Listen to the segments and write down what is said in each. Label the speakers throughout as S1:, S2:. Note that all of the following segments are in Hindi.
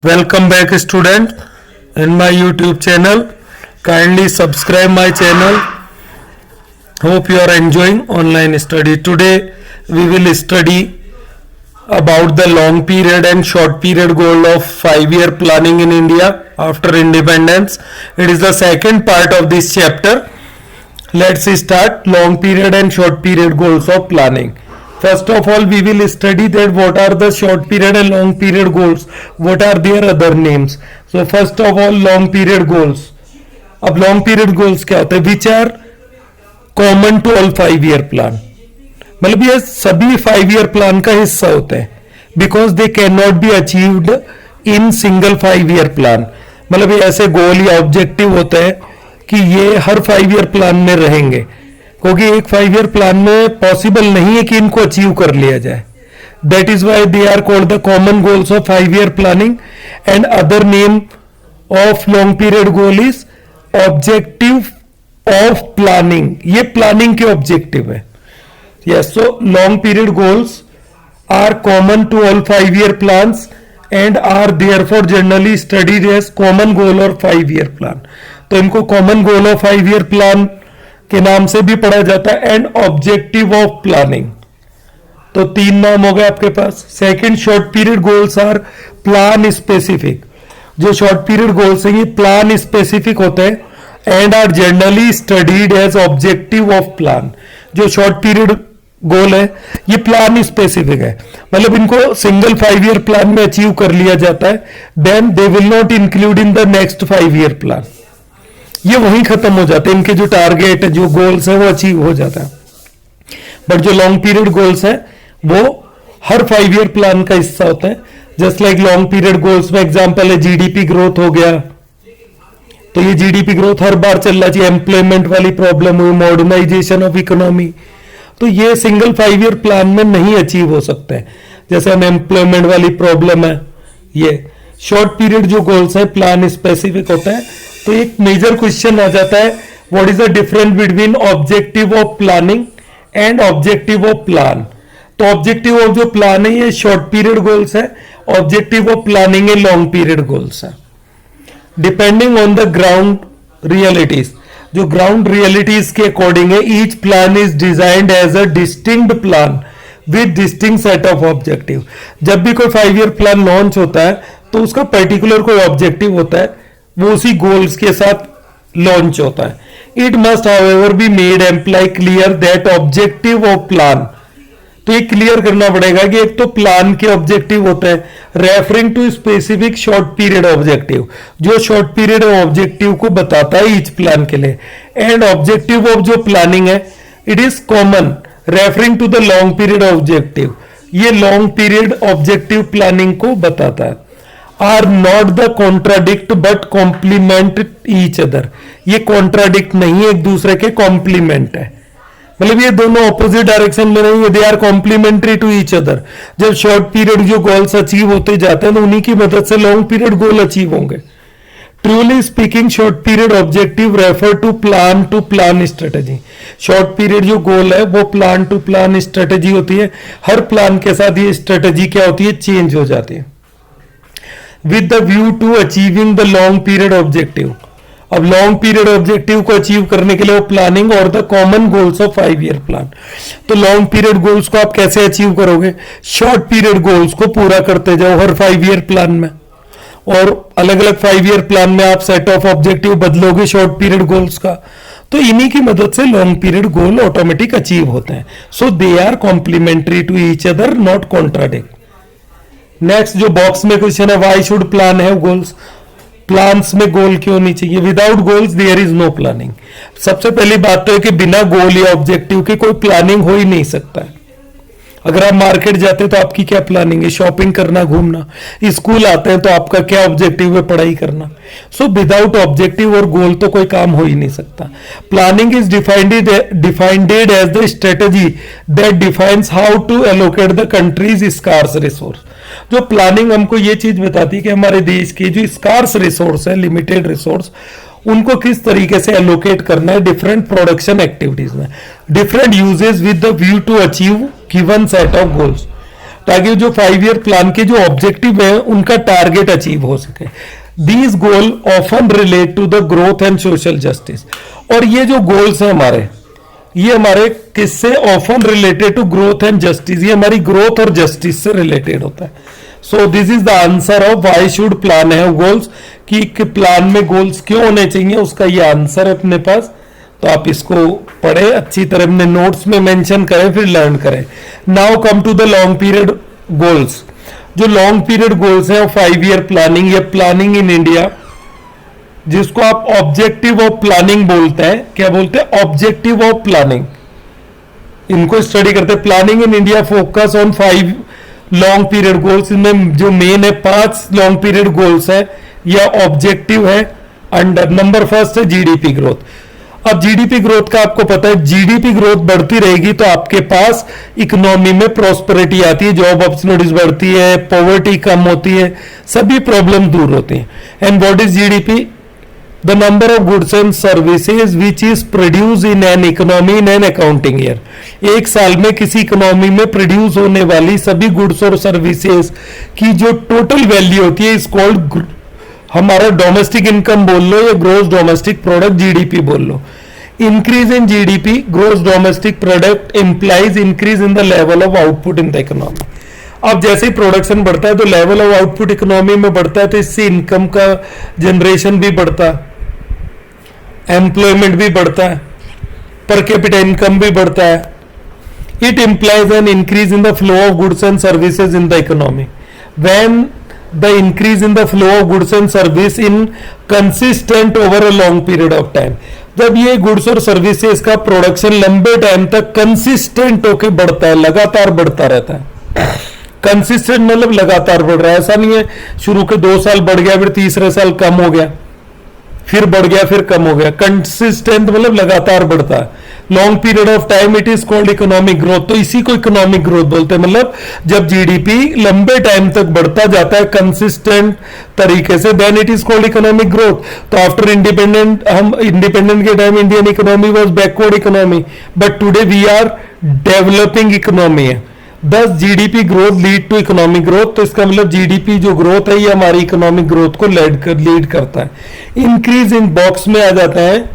S1: Welcome back student in my YouTube channel. Kindly subscribe my channel. Hope you are enjoying online study. Today we will study about the long period and short period goal of 5-year planning in India after independence. It is the second part of this chapter. Let's start long period and short period goals of planning. First of all, we will study that what are the short period and long period goals, what are their other names. So first of all, long period goals. अब long period goals क्या होते हैं? Which are common to all 5-year plan. मतलब ये सभी 5-year plan का हिस्सा होते हैं, because they cannot be achieved in single 5-year plan. मतलब ये ऐसे गोल या ऑब्जेक्टिव होते हैं कि ये हर 5-year plan में रहेंगे, क्योंकि एक 5-year प्लान में पॉसिबल नहीं है कि इनको अचीव कर लिया जाए. That is why they are called the common goals of 5-year planning. And other name of long period goal is objective of planning. ये प्लानिंग के ऑब्जेक्टिव है. Yes, so long period goals are common to all 5-year plans and are therefore generally studied as common goal और 5-year प्लान. तो इनको common goal of 5-year plan के नाम से भी पढ़ा जाता है एंड ऑब्जेक्टिव ऑफ प्लानिंग. तो 3 नाम हो गए आपके पास. Second, short period goals are plan specific. जो शॉर्ट पीरियड गोल्स हैं ये प्लान स्पेसिफिक होते हैं and are generally studied as objective of plan. जो शॉर्ट पीरियड गोल है ये प्लान स्पेसिफिक है, मतलब इनको सिंगल 5-year प्लान में अचीव कर लिया जाता है. Then they will not include in the next 5-year plan. ये वहीं खत्म हो जाते हैं, इनके जो टारगेट जो गोल्स है वो अचीव हो जाता है. बट जो लॉन्ग पीरियड गोल्स है वो हर 5-year प्लान का हिस्सा होता है. Just like long period goals में एग्जांपल है जीडीपी ग्रोथ हो गया, तो ये जीडीपी ग्रोथ हर बार चलना चाहिए. एम्प्लॉयमेंट वाली प्रॉब्लम हुई, मॉडर्नाइजेशन ऑफ इकोनॉमी, तो ये सिंगल 5-year प्लान में नहीं अचीव हो सकते हैं. जैसे अनएम्प्लॉयमेंट वाली प्रॉब्लम है. ये शॉर्ट पीरियड जो गोल्स है प्लान स्पेसिफिक होता है. तो एक मेजर क्वेश्चन आ जाता है, what is the difference between objective of planning and objective of plan. तो ऑब्जेक्टिव ऑफ जो प्लान है ये शॉर्ट पीरियड गोल्स है, ऑब्जेक्टिव ऑफ प्लानिंग है लॉन्ग पीरियड गोल्स है. Depending on the ground realities, जो ग्राउंड रियलिटीज के अकॉर्डिंग है, each plan is designed as a distinct plan with distinct set of objective. जब भी कोई 5-year प्लान लॉन्च होता है तो उसका पर्टिकुलर कोई ऑब्जेक्टिव होता है, वो उसी गोल्स के साथ लॉन्च होता है. It must however be made employee clear that objective of plan. तो ये क्लियर करना पड़ेगा कि एक तो प्लान के ऑब्जेक्टिव होते हैं referring to specific short period objective, जो शॉर्ट पीरियड ऑब्जेक्टिव को बताता है ईच प्लान के लिए. एंड ऑब्जेक्टिव ऑफ जो प्लानिंग है it is common referring to the long period objective. ये लॉन्ग पीरियड ऑब्जेक्टिव प्लानिंग को बताता है. Are not the contradict but complement each other. ये कॉन्ट्राडिक्ट नहीं है, एक दूसरे के कॉम्प्लीमेंट है. मतलब ये दोनों ऑपोजिट डायरेक्शन में नहीं है, they are complementary to each other. जब शॉर्ट पीरियड जो गोल्स अचीव होते जाते हैं तो उन्हीं की मदद से लॉन्ग पीरियड गोल अचीव होंगे. Truly speaking short period objective refer to plan strategy. Short period जो गोल है वो प्लान टू प्लान स्ट्रेटेजी होती है. हर प्लान के साथ ये स्ट्रेटेजी क्या होती है, चेंज हो जाती है. with the view to achieving the long period objective. अब लॉन्ग पीरियड ऑब्जेक्टिव को अचीव करने के लिए वो प्लानिंग और the common goals of 5-year plan. तो लॉन्ग पीरियड गोल्स को आप कैसे अचीव करोगे, शॉर्ट पीरियड गोल्स को पूरा करते जाओ हर 5-year प्लान में, और अलग अलग 5-year प्लान में आप सेट ऑफ ऑब्जेक्टिव बदलोगे शॉर्ट पीरियड गोल्स का. तो इन्हीं की मदद से long period goal automatic achieve होते हैं. So they are complementary to each other, not contradict. Next जो बॉक्स में क्वेश्चन है, why should plan have goals. Plans में गोल क्यों नहीं चाहिए. Without goals there is no planning. सबसे पहली बात तो है कि बिना गोल या ऑब्जेक्टिव के कोई प्लानिंग हो ही नहीं सकता है. अगर आप मार्केट जाते हैं तो आपकी क्या प्लानिंग है, शॉपिंग करना, घूमना. स्कूल आते हैं तो आपका क्या ऑब्जेक्टिव है, पढ़ाई करना. सो विदाउट ऑब्जेक्टिव और गोल तो कोई काम हो ही नहीं सकता. Planning is defined as the strategy that defines how to allocate the country's scarce resource. जो प्लानिंग हमको ये चीज बताती है कि हमारे देश की जो स्कार्स रिसोर्स है, लिमिटेड रिसोर्स, उनको किस तरीके से एलोकेट करना है डिफरेंट प्रोडक्शन एक्टिविटीज में, different uses with the view to achieve given set of goals. ताकि जो 5 ईयर प्लान के जो ऑब्जेक्टिव है उनका टारगेट अचीव हो सके। These goal often relate to the growth and social justice. और ये जो गोल्स हैं हमारे, ये हमारे किससे often related to growth and justice, ये हमारी ग्रोथ और जस्टिस से रिलेटेड होता है। So this is the answer of why should plan have goals, कि प्लान में गोल्स क्यों होने चाहिए, उसका ये आंसर है अपने पास। तो आप इसको पढ़े अच्छी तरह, अपने नोट्स में मेंशन करें, फिर लर्न करें। Now come to the long period goals. जो लॉन्ग पीरियड गोल्स हैं 5 ईयर प्लानिंग या प्लानिंग इन इंडिया, जिसको आप ऑब्जेक्टिव ऑफ प्लानिंग बोलते हैं। क्या बोलते हैं? Objective of planning. इनको स्टडी करते हैं। Planning in India focus on 5 long period goals. इनमें जो मेन है 5 लॉन्ग पीरियड गोल्स है या ऑब्जेक्टिव है अंडर। नंबर फर्स्ट है जीडीपी ग्रोथ। अब जीडीपी ग्रोथ का आपको पता है, जीडीपी ग्रोथ बढ़ती रहेगी तो आपके पास इकोनॉमी में प्रॉस्पेरिटी आती है, जॉब अपॉर्चुनिटीज बढ़ती है, पॉवर्टी कम होती है, सभी प्रॉब्लम दूर होती हैं। And what is GDP? The number of goods and services which is produce in an economy in an accounting year. एक साल में किसी इकोनॉमी में प्रोड्यूस होने वाली सभी गुड्स और सर्विसेज की जो टोटल वैल्यू होती है इज कॉल्ड, हमारा डोमेस्टिक इनकम बोल लो या ग्रोस डोमेस्टिक प्रोडक्ट, जीडीपी बोल लो। Increase in GDP gross domestic product implies increase in the level of output in the economy. अब जैसे ही प्रोडक्शन बढ़ता है तो लेवल ऑफ आउटपुट इकोनॉमी में बढ़ता है, तो इससे इनकम का जनरेशन भी बढ़ता है, एम्प्लॉयमेंट भी बढ़ता है, पर कैपिटा इनकम भी बढ़ता है। It implies an increase in the flow of goods and services in the economy. When the increase in the flow of goods and service in consistent over a long period of time, जब ये गुड्स और सर्विसेज का प्रोडक्शन लंबे टाइम तक कंसिस्टेंट होके बढ़ता है, लगातार बढ़ता रहता है। कंसिस्टेंट मतलब लगातार बढ़ रहा है, ऐसा नहीं है शुरू के 2 साल बढ़ गया फिर तीसरे साल कम हो गया, फिर बढ़ गया फिर कम हो गया। कंसिस्टेंट मतलब लगातार बढ़ता है। Long period of time it is called economic growth. तो इसी को इकोनॉमिक ग्रोथ बोलते हैं, मतलब जब जीडीपी लंबे टाइम तक बढ़ता जाता है कंसिस्टेंट तरीके से, then it is called economic growth. तो आफ्टर इंडिपेंडेंट, हम इंडिपेंडेंट के time Indian economy was backward economy, but today we are developing economy है। Thus GDP growth lead to economic growth. तो इसका मतलब जीडीपी जो ग्रोथ है ये हमारी इकोनॉमिक ग्रोथ को लीड करता है। इंक्रीज इन बॉक्स में आ जाता है,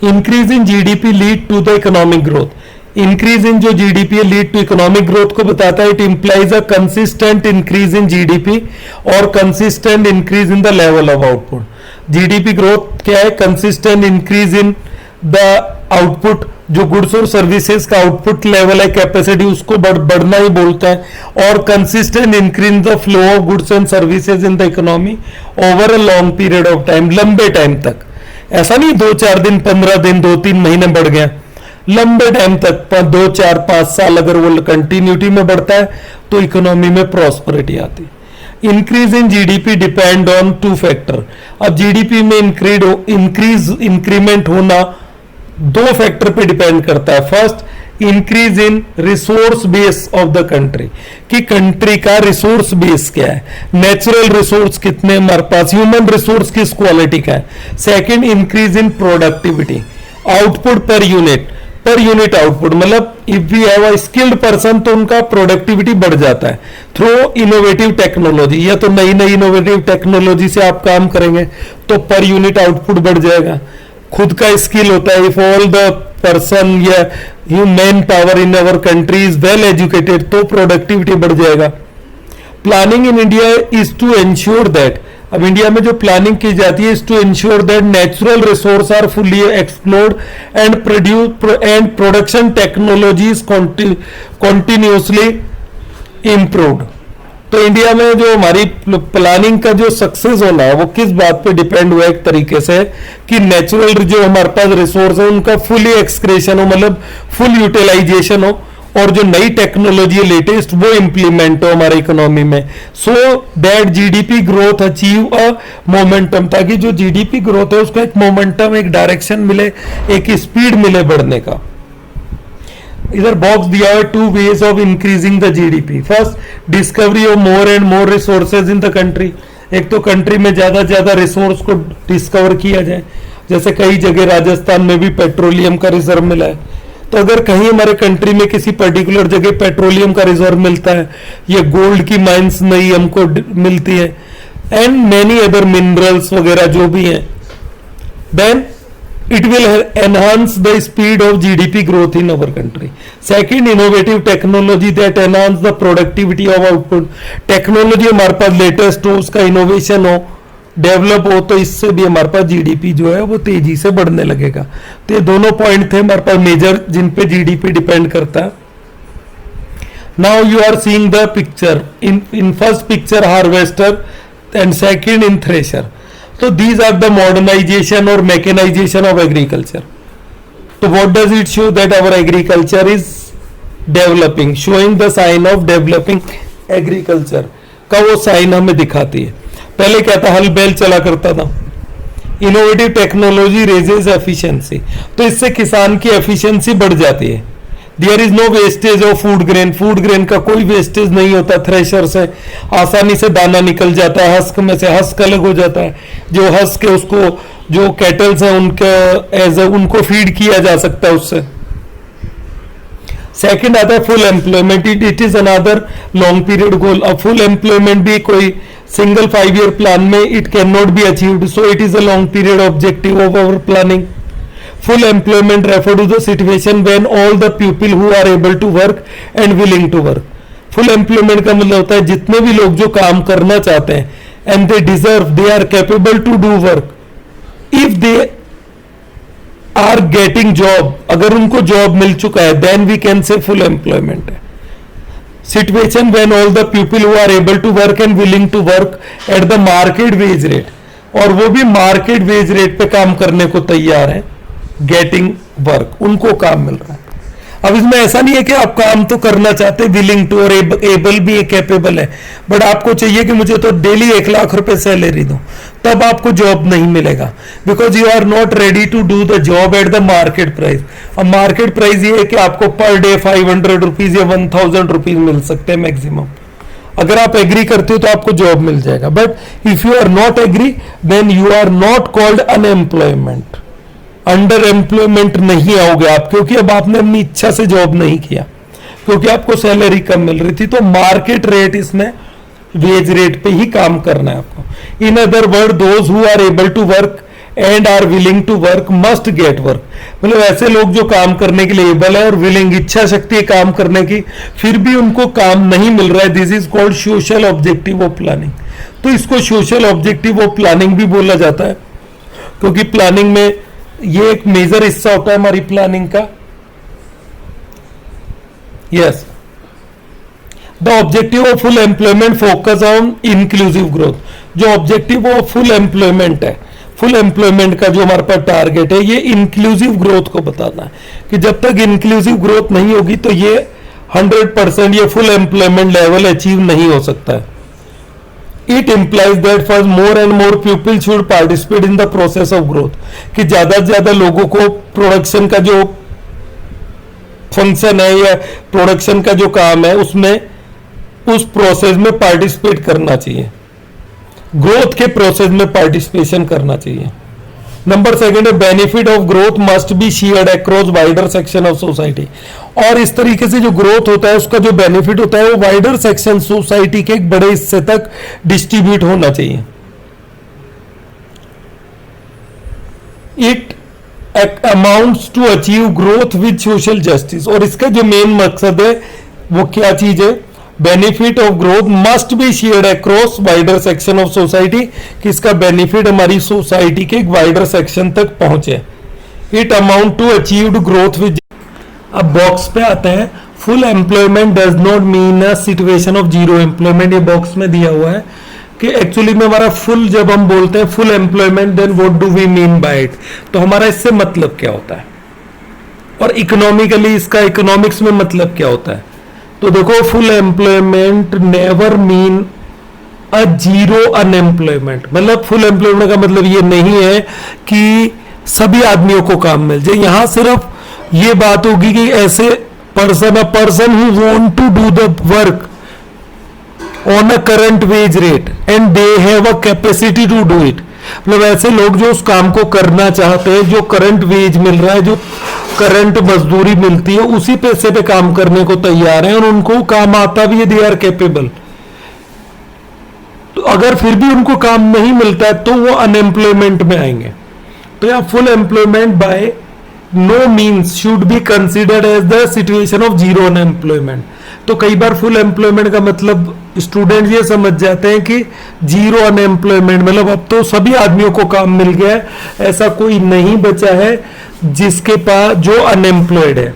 S1: increase in GDP lead to the economic growth. Increase in जो जीडीपी है लीड टू इकोनॉमिक ग्रोथ को बताता है। It implies a consistent increase in GDP और consistent increase in the level of output. GDP growth क्या है? Consistent increase in the output, जो गुड्स और सर्विसेज का आउटपुट लेवल है, कैपेसिटी, उसको बढ़ना ही बोलता है। और consistent increase in the flow of goods and services in the economy over a long period of time, लंबे टाइम तक। ऐसा नहीं 2-4 दिन, 15 दिन, 2-3 महीने बढ़ गया, लंबे टाइम तक 2, 4, 5 साल अगर वो कंटिन्यूटी में बढ़ता है तो इकोनॉमी में प्रॉस्पेरिटी आती है। Increase in GDP depend on 2 factor. अब जीडीपी में इंक्रीमेंट होना 2 फैक्टर पे डिपेंड करता है। First, increase in resource base of the country, कि कंट्री का रिसोर्स बेस क्या है, नेचुरल रिसोर्स कितने हमारे पास, ह्यूमन रिसोर्स किस क्वालिटी का है। Second, increase in productivity, output per unit output, मतलब if we have a skilled person तो उनका प्रोडक्टिविटी बढ़ जाता है थ्रू इनोवेटिव टेक्नोलॉजी, या तो नई नई इनोवेटिव टेक्नोलॉजी से आप काम करेंगे तो पर यूनिट आउटपुट बढ़ जाएगा। खुद का स्किल होता है, इफ ऑल द पर्सन या manpower in our country is well educated तो प्रोडक्टिविटी बढ़ जाएगा। Planning in India is to ensure that, अब इंडिया में जो प्लानिंग की जाती है is to ensure that natural resource are fully explored and production technologies continuously improved. तो इंडिया में जो हमारी प्लानिंग का जो सक्सेस होना है वो किस बात पे डिपेंड हुआ, एक तरीके से कि नेचुरल जो हमारे पास रिसोर्स है उनका फुली एक्सक्रेशन हो, मतलब फुल यूटिलाइजेशन हो, और जो नई टेक्नोलॉजी है लेटेस्ट वो इंप्लीमेंट हो हमारे इकोनॉमी में, so that GDP growth achieve a momentum, ताकि जो जीडीपी ग्रोथ है उसको एक मोमेंटम, एक डायरेक्शन मिले, एक स्पीड मिले बढ़ने का। इधर बॉक्स दिया है 2 ways of increasing the GDP. First, discovery of more and more resources in the country. एक तो कंट्री में ज्यादा ज्यादा रिसोर्स को डिस्कवर किया जाए, जैसे कई जगह राजस्थान में भी पेट्रोलियम का रिजर्व मिला है, तो अगर कहीं हमारे कंट्री में किसी पर्टिकुलर जगह पेट्रोलियम का रिजर्व मिलता है या गोल्ड की माइंस नई हमको मिलती है एंड मेनी अदर मिनरल्स वगैरह जो भी हैं, then it will enhance the speed of GDP growth in our country. Second, innovative technology that enhance the productivity of output. Technology हमारे पास लेटेस्ट हो, उसका इनोवेशन हो, डेवलप हो, तो इससे भी हमारे पास जीडीपी जो है वो तेजी से बढ़ने लगेगा. तो ये दोनों पॉइंट थे हमारे पास मेजर जिन पे जीडीपी डिपेंड करता है. Now you are seeing the picture. In first picture harvester and second in thresher. So these are the modernization or mechanization of agriculture. So what does it show? That our agriculture is developing, showing the sign of developing agriculture का वो साइन हमें दिखाती है. पहले क्या था, हल बैल चला करता था. इनोवेटिव टेक्नोलॉजी रेजेस एफिशिएंसी, तो इससे किसान की एफिशिएंसी बढ़ जाती है. There is no wastage of food grain. Food grain का कोई वेस्टेज नहीं होता. थ्रेशर से आसानी से दाना निकल जाता है, हस्क में से हस्क अलग हो जाता है. जो हस्क है उसको जो कैटल्स हैं उनका एज उनको फीड किया जा सकता है उससे. सेकंड आता है full employment. It is another long period goal. अब फुल एम्प्लॉयमेंट भी कोई सिंगल 5 ईयर प्लान में it can not be achieved, so it is a long period objective of our planning. Full employment refer to the situation when all the people who are able to work and willing to work. Full employment का मतलब होता है जितने भी लोग जो काम करना चाहते हैं and they deserve, they are capable to do work. If they are getting job, अगर उनको जॉब मिल चुका है then we can say full employment है. Situation when all the people who are able to work and willing to work at the market wage rate, और वो भी market wage rate पे काम करने को तैयार है. गेटिंग वर्क, उनको काम मिल रहा है. अब इसमें ऐसा नहीं है कि आप काम तो करना चाहते, विलिंग टू और एबल भी कैपेबल है, बट आपको चाहिए कि मुझे तो डेली 1 लाख रुपए सैलरी दो, तब आपको जॉब नहीं मिलेगा. Because you are not ready to do the job at the market price. अब मार्केट प्राइस ये है कि आपको पर डे 500 रुपीज या 1000 रुपीज मिल सकते हैं मैक्सिमम. अगर आप एग्री करते हो तो आपको जॉब मिल जाएगा. But if you are not agree then you are not called unemployment. Under employment नहीं आओगे आप, क्योंकि अब आपने अपनी इच्छा से जॉब नहीं किया, क्योंकि आपको सैलरी कम मिल रही थी. तो मार्केट रेट इसमें वेज रेट पे ही काम करना है आपको. In other word, those who are able to work and are willing to work must get work. मतलब ऐसे लोग जो काम करने के लिए एबल है और विलिंग, इच्छा शक्ति है काम करने की, फिर भी उनको काम नहीं मिल रहा है. This is called social objective of planning. तो इसको सोशल ऑब्जेक्टिव ऑफ प्लानिंग भी बोला जाता है, क्योंकि प्लानिंग में ये एक मेजर हिस्सा होता है हमारी प्लानिंग का. Yes, the objective of full employment focus on inclusive growth. जो ऑब्जेक्टिव ऑफ फुल एम्प्लॉयमेंट है, फुल एम्प्लॉयमेंट का जो हमारे पास टारगेट है, ये इंक्लूसिव ग्रोथ को बताना है कि जब तक इंक्लूसिव ग्रोथ नहीं होगी तो ये 100% ये फुल एम्प्लॉयमेंट लेवल अचीव नहीं हो सकता है. It implies that first more and more people should participate in the process of growth. कि ज्यादा से ज्यादा लोगों को प्रोडक्शन का जो फंक्शन है या प्रोडक्शन का जो काम है उसमें, उस प्रोसेस में पार्टिसिपेट करना चाहिए. ग्रोथ के प्रोसेस में पार्टिसिपेशन करना चाहिए. नंबर सेकंड है benefit of growth must be shared across wider section of society. और इस तरीके से जो ग्रोथ होता है उसका जो बेनिफिट होता है वो वाइडर सेक्शन सोसाइटी के एक बड़े हिस्से तक डिस्ट्रीब्यूट होना चाहिए. It amounts to achieve growth with social justice. और इसका जो मेन मकसद है वो क्या चीज है, benefit of growth must be shared across wider section of society, कि इसका बेनिफिट हमारी सोसाइटी के एक वाइडर सेक्शन तक पहुंचे. It amount to achieved growth with. अब बॉक्स पे आते हैं. Full employment does not mean a situation of zero employment. ये बॉक्स में दिया हुआ है कि एक्चुअली में हमारा फुल, जब हम बोलते हैं full employment, then what do we mean by it. तो हमारा इससे मतलब क्या होता है, और इकोनॉमिकली इसका इकोनॉमिक्स में मतलब क्या होता है. तो देखो, full employment never mean a zero unemployment. मतलब फुल एम्प्लॉयमेंट का मतलब ये नहीं है कि सभी आदमियों को काम मिल जाए. यहां सिर्फ ये बात होगी कि ऐसे person, a person who want to do the work on a current wage rate and they have a capacity to do it. मतलब ऐसे लोग जो उस काम को करना चाहते हैं, जो करंट वेज मिल रहा है, जो करंट मजदूरी मिलती है, उसी पैसे पे काम करने को तैयार हैं और उनको काम आता भी है, दे आर कैपेबल। तो अगर फिर भी उनको काम नहीं मिलता है तो वो अनएम्प्लॉयमेंट में आएंगे। तो यहाँ full employment by no means should be considered as the situation of zero unemployment. तो कई बार फुल एम्प्लॉयमेंट का मतलब स्टूडेंट ये समझ जाते हैं कि जीरो अनएम्प्लॉयमेंट मतलब अब तो सभी आदमियों को काम मिल गया है, ऐसा कोई नहीं बचा है जिसके पास जो अनएम्प्लॉयड है।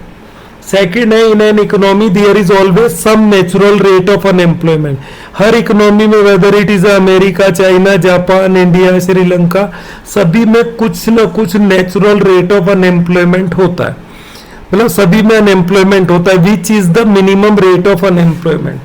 S1: सेकेंड है, in an economy there is always some natural rate of unemployment. हर इकोनॉमी में, whether it is America, China, Japan, India, Sri Lanka, सभी में कुछ न कुछ नेचुरल रेट ऑफ अनएम्प्लॉयमेंट होता है। मतलब सभी में अनएम्प्लॉयमेंट होता है। Which is the minimum rate of unemployment,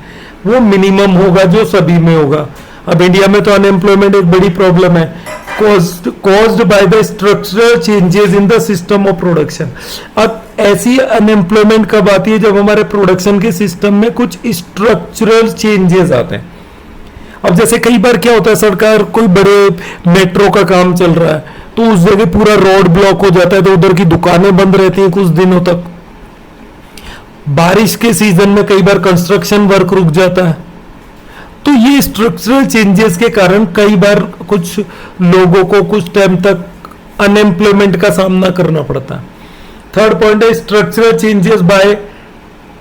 S1: वो मिनिमम होगा जो सभी में होगा। अब इंडिया में तो अनएम्प्लॉयमेंट एक बड़ी प्रॉब्लम है, caused by the structural changes in the system of production। अब ऐसी अनएम्प्लॉयमेंट कब आती है, जब हमारे प्रोडक्शन के सिस्टम में कुछ स्ट्रक्चरल चेंजेस आते हैं। अब जैसे कई बार क्या होता है, सरकार कोई बड़े मेट्रो का काम चल रहा है तो उस जगह पूरा रोड ब्लॉक हो जाता है, तो उधर की दुकानें बंद रहती हैं कुछ दिनों तक। बारिश के सीजन में कई बार कंस्ट्रक्शन वर्क रुक जाता है। तो ये स्ट्रक्चरल चेंजेस के कारण कई बार कुछ लोगों को कुछ टाइम तक अनएम्प्लॉयमेंट का सामना करना पड़ता है। थर्ड पॉइंट है, structural changes by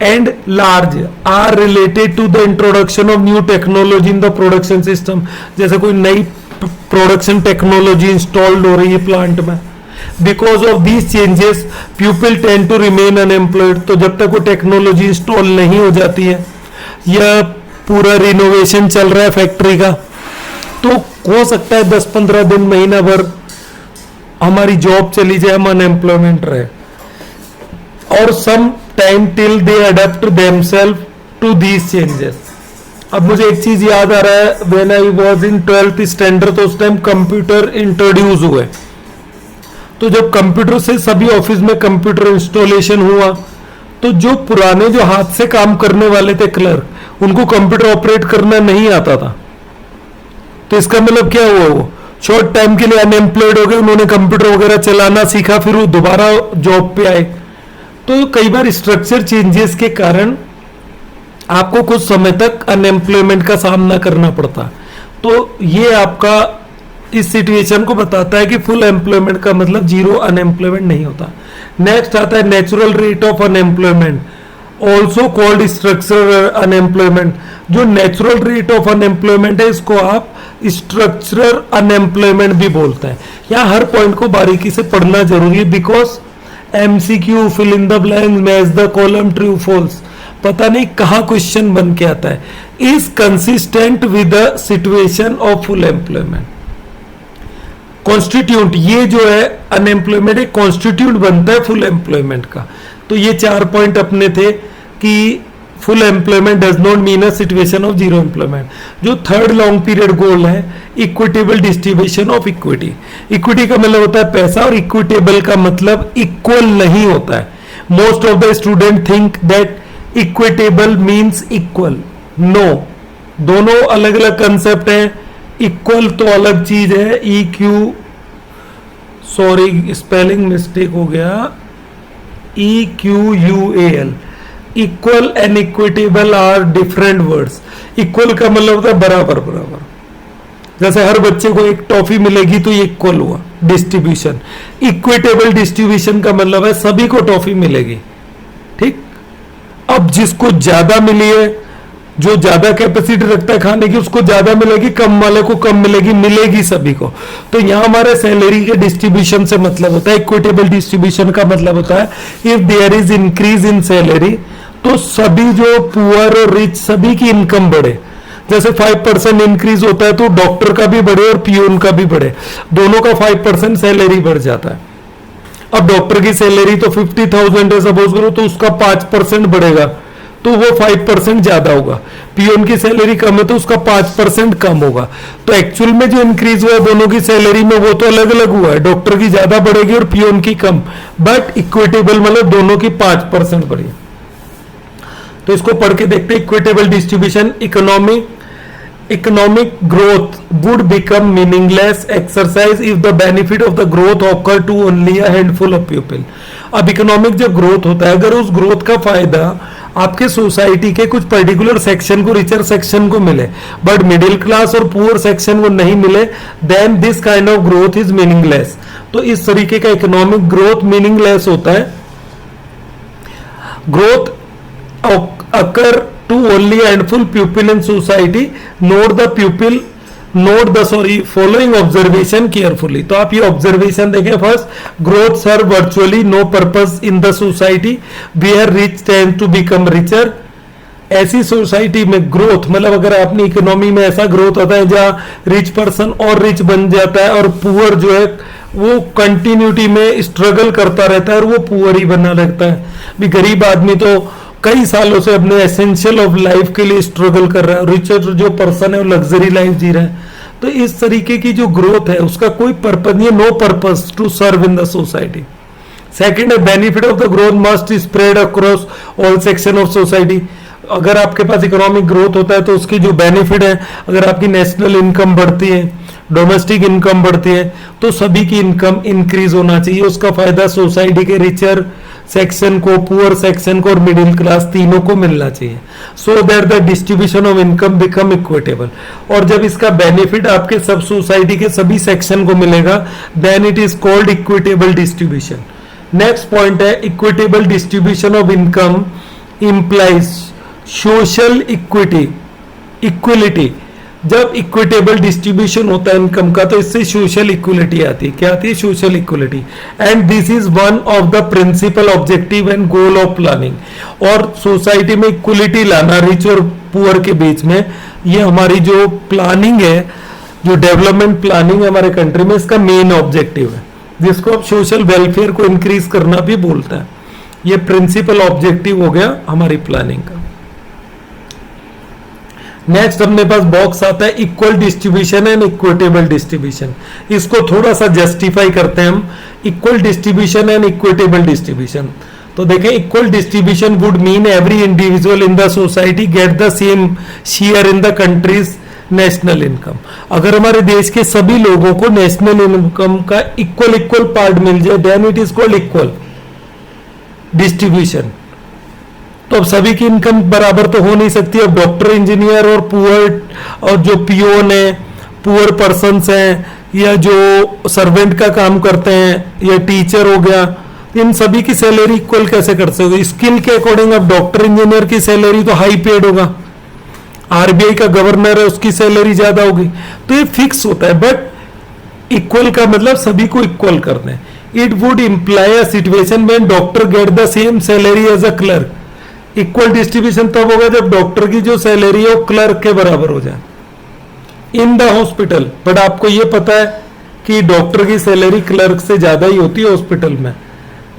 S1: and large are related to the introduction of new technology in the production system. जैसे कोई नई प्रोडक्शन टेक्नोलॉजी इंस्टॉल्ड हो रही है प्लांट में, because of these changes people tend to remain unemployed. तो जब तक वो टेक्नोलॉजी इंस्टॉल नहीं हो जाती है या पूरा रिनोवेशन चल रहा है फैक्ट्री का, तो हो सकता है 10-15 दिन, महीना भर हमारी जॉब चली जाए, हम अनएम्प्लॉयमेंट रहे। और some time till they adapt themselves to these changes. अब मुझे एक चीज याद आ रहा है, when I was in 12th standard, तो उस टाइम कंप्यूटर इंट्रोड्यूस हुए। तो जब कंप्यूटर से सभी ऑफिस में कंप्यूटर इंस्टॉलेशन हुआ, तो जो पुराने जो हाथ से काम करने वाले थे क्लर्क, उनको कंप्यूटर ऑपरेट करना नहीं आता था। तो इसका मतलब क्या हुआ, वो शॉर्ट टाइम के लिए अनएम्प्लॉयड हो गए, उन्होंने कंप्यूटर वगैरह चलाना सीखा, फिर वो दोबारा जॉब पे आए। तो कई बार स्ट्रक्चर चेंजेस के कारण आपको कुछ समय तक अनएम्प्लॉयमेंट का सामना करना पड़ता। तो ये आपका इस सिचुएशन को बताता है कि फुल एम्प्लॉयमेंट का मतलब जीरो अनएम्प्लॉयमेंट नहीं होता। नेक्स्ट आता है natural rate of unemployment, also called structural unemployment. जो नेचुरल रेट ऑफ अनएम्प्लॉयमेंट है, इसको आप स्ट्रक्चरल अनएम्प्लॉयमेंट भी बोलते हैं। यहाँ हर पॉइंट को बारीकी से पढ़ना जरूरी है, because MCQ fill in the blank, match the column, true false, पता नहीं कहाँ क्वेश्चन बन के आता है। Is consistent with the situation of full employment. Constitute, ये जो है अनएम्प्लॉयमेंट एक कॉन्स्टिट्यूट बनता है फुल एम्प्लॉयमेंट का। तो ये 4 पॉइंट अपने थे कि full employment does not mean a situation of zero employment. जो थर्ड लॉन्ग पीरियड गोल है, equitable distribution of equity. Equity का मतलब होता है पैसा, और इक्विटेबल का मतलब इक्वल नहीं होता है। Most of the student think that equitable means equal. No, दोनों अलग अलग कंसेप्ट है। इक्वल तो अलग चीज है, सॉरी स्पेलिंग मिस्टेक हो गया, EQUAL। Equal and equitable are different words. Equal का मतलब होता है बराबर बराबर, जैसे हर बच्चे को एक टॉफी मिलेगी तो ये इक्वल हुआ डिस्ट्रीब्यूशन। इक्विटेबल डिस्ट्रीब्यूशन का मतलब है सभी को टॉफी मिलेगी, ठीक। अब जिसको ज्यादा मिली है, जो ज्यादा कैपेसिटी रखता है खाने की, उसको ज्यादा मिलेगी, कम वाले को कम मिलेगी, मिलेगी सभी को। तो यहाँ हमारे सैलरी के डिस्ट्रीब्यूशन से मतलब होता है। इक्विटेबल डिस्ट्रीब्यूशन का मतलब होता है if there is increase in salary, तो सभी जो पुअर और रिच सभी की इनकम बढ़े। जैसे 5% इंक्रीज होता है तो डॉक्टर का भी बढ़े और पियून का भी बढ़े, दोनों का 5% सैलरी बढ़ जाता है। अब डॉक्टर की सैलरी तो 50,000 है सपोज करो, तो उसका 5% बढ़ेगा तो वो 5% ज्यादा होगा। पियून की सैलरी कम है तो उसका 5% कम होगा। तो एक्चुअल में जो इंक्रीज हुआ है दोनों की सैलरी में, वो तो अलग अलग हुआ है, डॉक्टर की ज्यादा बढ़ेगी और पियून की कम, बट इक्विटेबल मतलब दोनों की 5% बढ़ी। तो इसको पढ़ के देखते हैं। Equitable distribution, economy economic growth would become meaningless exercise if the benefit of the growth occur to only a handful of people. अब इकोनॉमिक जब ग्रोथ होता है, अगर उस ग्रोथ का फायदा आपके सोसाइटी के कुछ पर्टिकुलर सेक्शन को, रिचर सेक्शन को मिले, बट मिडिल क्लास और पुअर सेक्शन को नहीं मिले, then this kind of growth is meaningless. तो इस तरीके का इकोनॉमिक ग्रोथ मीनिंगलेस होता है. Growth occur to only a handful pupil in society. Note the following observation carefully. तो आप ये ऑब्जर्वेशन देखें. First, growth serve virtually no purpose in the society where rich tend to become richer. ऐसी सोसाइटी में ग्रोथ मतलब अगर अपनी इकोनॉमी में ऐसा ग्रोथ होता है जहां रिच पर्सन और रिच बन जाता है और पुअर जो है वो कंटिन्यूटी में स्ट्रगल करता रहता है और वो पुअर ही बना रहता है. भी गरीब आदमी तो कई सालों से अपने एसेंशियल ऑफ लाइफ के लिए स्ट्रगल कर रहा है, रिचर जो पर्सन है वो लग्जरी लाइफ जी रहा है. तो इस तरीके की जो ग्रोथ है उसका कोई पर्पस नहीं है, no purpose to serve in the society. Second है, benefit of the growth must spread across all section of society. अगर आपके पास इकोनॉमिक ग्रोथ होता है तो उसकी जो बेनिफिट है, अगर आपकी नेशनल इनकम बढ़ती है, डोमेस्टिक इनकम बढ़ती है, तो सभी की इनकम इंक्रीज होना चाहिए. उसका फायदा सोसाइटी के रिचर सेक्शन को, पुअर सेक्शन को और मिडिल क्लास तीनों को मिलना चाहिए. So that the distribution of income become equitable. और जब इसका बेनिफिट आपके सब सोसाइटी के सभी सेक्शन को मिलेगा, then it is called equitable distribution. Next point है, equitable distribution of income implies social equality. जब इक्विटेबल डिस्ट्रीब्यूशन होता है इनकम का तो इससे सोशल इक्विलिटी आती है. क्या आती है? Social equality. And this is one of the principal objective and goal of planning. और सोसाइटी में इक्विलिटी लाना रिच और पुअर के बीच में, ये हमारी जो प्लानिंग है, जो डेवलपमेंट प्लानिंग है हमारे कंट्री में, इसका मेन ऑब्जेक्टिव है, जिसको अब सोशल वेलफेयर को इंक्रीज करना भी बोलता है. ये प्रिंसिपल ऑब्जेक्टिव हो गया हमारी प्लानिंग का. नेक्स्ट अपने पास बॉक्स आता है equal distribution and equitable distribution. इसको थोड़ा सा जस्टिफाई करते हैं हम. Equal distribution and equitable distribution. तो देखें, equal distribution would mean every individual in the society get the same share in the country's national income. अगर हमारे देश के सभी लोगों को नेशनल इनकम का इक्वल पार्ट मिल जाए, then it is called equal distribution. तो अब सभी की इनकम बराबर तो हो नहीं सकती. अब डॉक्टर, इंजीनियर और पुअर और जो पियोन है, पुअर पर्सन्स हैं, या जो सर्वेंट का काम करते हैं, या टीचर हो गया, इन सभी की सैलरी इक्वल कैसे कर सकते? स्किल के अकॉर्डिंग अब डॉक्टर, इंजीनियर की सैलरी तो हाई पेड होगा, आरबीआई का गवर्नर है उसकी सैलरी ज्यादा होगी. तो ये फिक्स होता है. बट इक्वल का मतलब सभी को इक्वल करना है. It would imply a situation when doctor get the same salary as a clerk. Equal distribution तब होगा जब डॉक्टर की जो सैलरी है वो क्लर्क के बराबर हो जाए इन द हॉस्पिटल. बट आपको ये पता है कि डॉक्टर की सैलरी क्लर्क से ज्यादा ही होती है हॉस्पिटल में.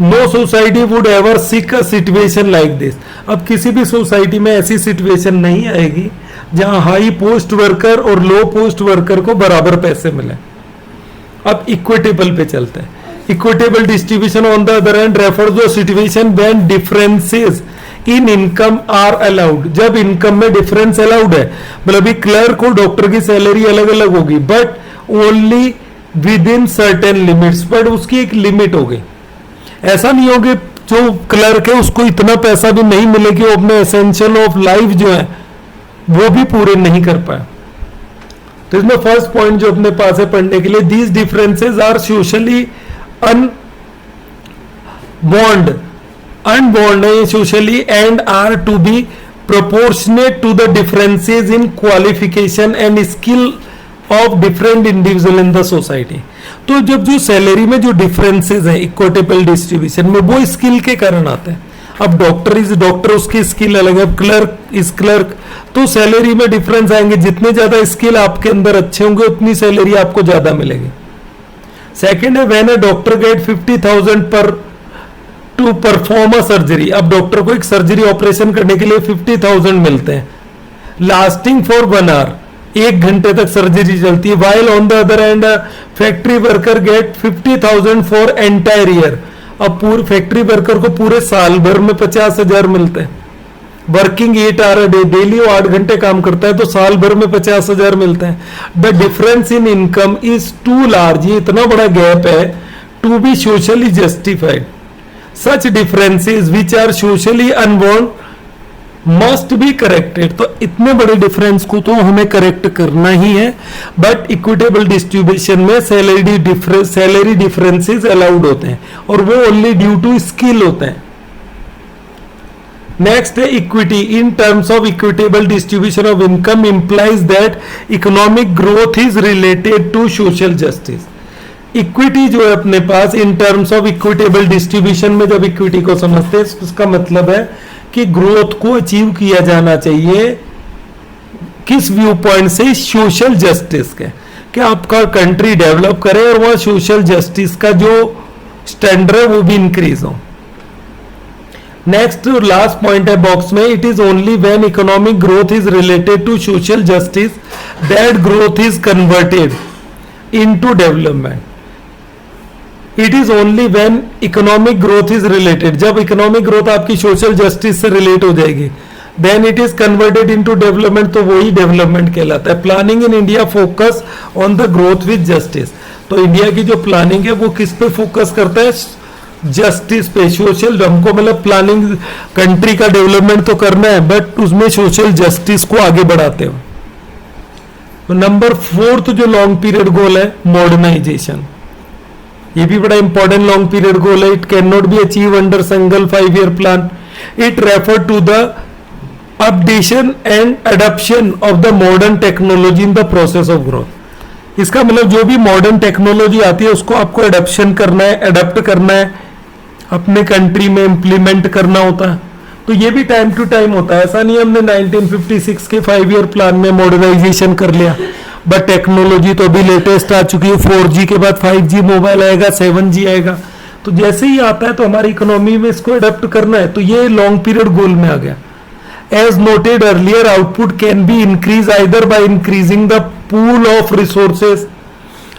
S1: No society would ever seek a situation like this. अब किसी भी सोसाइटी में ऐसी सिचुएशन नहीं आएगी जहां हाई पोस्ट वर्कर और लो पोस्ट वर्कर को बराबर पैसे मिले. अब इक्विटेबल पे चलते हैं. Equitable distribution on the other hand refers to situation when differences in income are allowed. जब इनकम में डिफरेंस अलाउड है, मतलब क्लर्क और डॉक्टर की सैलरी अलग अलग होगी, but only with in certain limits. But उसकी एक लिमिट होगी. ऐसा नहीं होगा जो क्लर्क है उसको इतना पैसा भी नहीं मिले कि वो अपने एसेंशियल ऑफ लाइफ जो है वो भी पूरे नहीं कर पाए. तो इसमें फर्स्ट पॉइंट जो अपने पास है पढ़ने के लिए, these differences are socially unborn socially and are to be proportionate to the differences in qualification and skill of different individual in the society. तो जब जो सैलरी में जो डिफरेंसेस हैं इक्विटेबल डिस्ट्रीब्यूशन में, वो स्किल के कारण आते हैं. अब डॉक्टर इज डॉक्टर, उसकी स्किल अलग है. क्लर्क इज क्लर्क, तो सैलरी में डिफरेंस आएंगे. जितने ज्यादा स्किल आपके अंदर अच्छे होंगे उतनी सैलरी आपको ज्यादा मिलेगी. सेकेंड है, व्हेन अ डॉक्टर गेट 50,000 पर टू परफॉर्म अ सर्जरी. अब डॉक्टर को एक सर्जरी ऑपरेशन करने के लिए 50,000 मिलते हैं, लास्टिंग फॉर 1 आवर, 1 घंटे तक सर्जरी चलती है. While on the other end factory worker get 50,000 for entire year. अब पूरे फैक्ट्री वर्कर को पूरे साल भर में 50,000 मिलते हैं. वर्किंग 8 आवर डे, डेली वो 8 घंटे काम करता है तो साल भर में 50,000 मिलता है। The difference in income is too large, ये इतना बड़ा गैप है, to be socially justified. Such differences which are socially unborn must be corrected. तो इतने बड़े डिफरेंस को तो हमें करेक्ट करना ही है, बट इक्विटेबल डिस्ट्रीब्यूशन में सैलरी डिफरेंसेस अलाउड होते हैं और वो ओनली ड्यू टू स्किल होते हैं। नेक्स्ट है equity. In terms of equitable distribution of income implies that economic growth is related to social justice. Equity जो है अपने पास, in terms of equitable distribution में जब इक्विटी को समझते हैं, उसका मतलब है कि ग्रोथ को अचीव किया जाना चाहिए किस व्यू पॉइंट से, सोशल जस्टिस के, कि आपका कंट्री डेवलप करे और वह सोशल जस्टिस का जो स्टैंडर्ड है वो भी इंक्रीज हो। नेक्स्ट लास्ट पॉइंट है बॉक्स में, it is only when economic growth is related to social justice that growth is converted into development. It is only when economic growth is related, जब इकोनॉमिक ग्रोथ आपकी सोशल जस्टिस से रिलेट हो जाएगी, then it is converted into development, तो वही डेवलपमेंट कहलाता है। Planning in India focus on the growth with justice. तो इंडिया की जो प्लानिंग है वो किस पे फोकस करता है, जस्टिस पे, सोशल। हमको मतलब प्लानिंग कंट्री का डेवलपमेंट तो करना है, बट उसमें सोशल जस्टिस को आगे बढ़ाते हो। तो नंबर 4 जो लॉन्ग पीरियड गोल है, मॉडर्नाइजेशन। ये भी बड़ा इंपॉर्टेंट लॉन्ग पीरियड गोल है। It can not be achieve under single 5-year plan. It refer to the updation and adoption of the modern technology in the process of growth. इसका मतलब जो भी मॉडर्न टेक्नोलॉजी आती है उसको आपको एडॉप्शन करना है, अडॉप्ट करना है, अपने कंट्री में इंप्लीमेंट करना होता है। तो ये भी टाइम टू टाइम होता है, ऐसा नहीं हमने 1956 के 5-year प्लान में मॉडर्नाइजेशन कर लिया। बट टेक्नोलॉजी तो अभी लेटेस्ट आ चुकी है, 4G के बाद 5G मोबाइल आएगा, 7G आएगा, तो जैसे ही आता है तो हमारी इकोनॉमी में इसको अडॉप्ट करना है। तो ये लॉन्ग पीरियड गोल में आ गया। As noted earlier, output can be increase either by increasing the pool of resources.